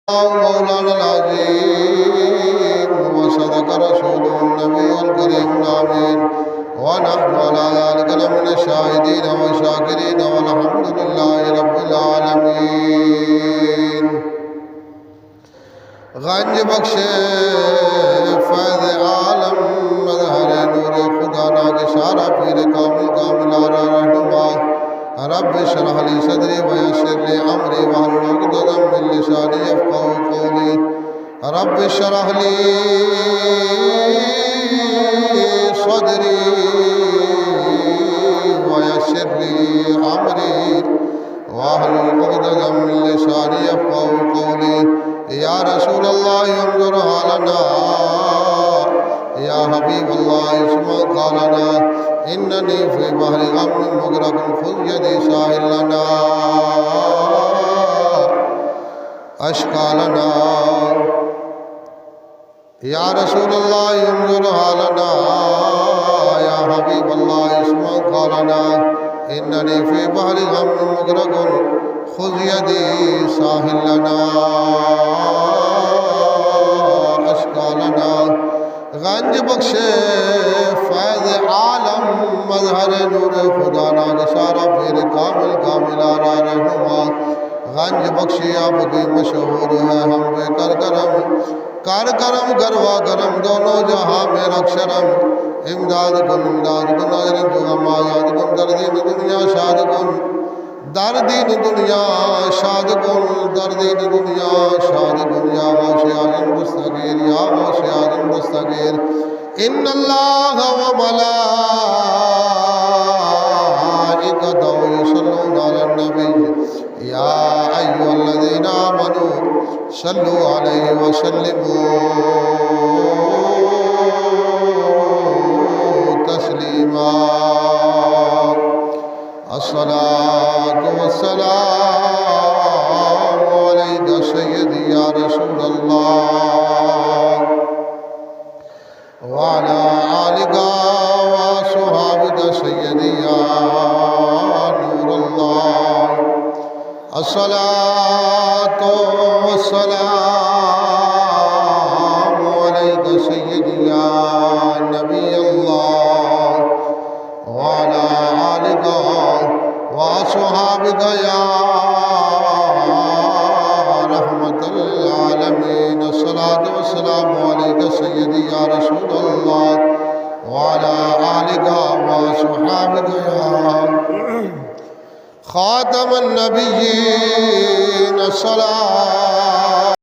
مولانا العظيم وصدق رسوله النبي الكريم الأمين ونحن على ذلك لمن الشاهدين والشاكرين والحمد لله رب العالمين गंज बख्शे फैज़ आलम मज़हर नूर खुदा नाग शारा पीर कामिल कामिलारा रहनुमा रब इश्रह ली सदरी व यस्सिर ली अमरी वहलुल उक़दतम मिन लिसानी यफ़क़हू क़ौली रब इश्रह ली सदरी व यस्सिर ली अमरी वहलुल उक़दतम मिन लिसानी यफ़क़हू क़ौली या रसूल अल्लाह उन्ज़ुर हालना या हबीब अल्लाह इस्मा क़ालना इन्ननी फ़ी बहरि ग़म्मिन मुग़रक़ुन ख़ुज़ यदी साहिल लना अश्क़ालना या रसूल अल्लाह उन्ज़ुर हालना या हबीब अल्लाह इस्मा क़ालना इन्ननी फ़ी बहरि ग़म्मिन मुग़रक़ुन ख़ुज़ यदी साहिल लना अश्क़ालना गंज बख्शे फैज़ आलम मज़हर नूर खुदा नाग शारा पीर कामिल कामिलारा रहनुमा गंज बख्शी आपकी मशहूर है हम पे कर करम गरवा करम दोनों जहाँ में रक्षरम इमदाद कुन अजर जुगम आजाद कुन दर्दीन दुनिया शाद कुन दर्दीन दुनिया शाद कुन दर्दीन दुनिया शाद कुन या गौसे आज़म दस्तगीर या गौसे आज़म दस्तगीर इन्नल्लाह व मलाइकतहु युसल्लूना अलन नबी या अय्युहल्लज़ीना आमनू सल्लू अलैहि व सल्लिमू तस्लीमा अस्सलातु वस्सलामु अलैका सय्यदी या रसूल अल्लाह व अला आलिका व अस्हाबिका सय्यदी या नूर अल्लाह अस्सलातु वस्सलामु अलैका सय्यदी या नबी अल्लाह व अला आलिका व अस्हाबिका या रहमतल लिल आलमीन अस्सलातु वस्सलामु अलैका सय्यदी या रसूल अल्लाह व अला आलिका व अस्हाबिका या खातमन नबिय्यीन अस्सलातु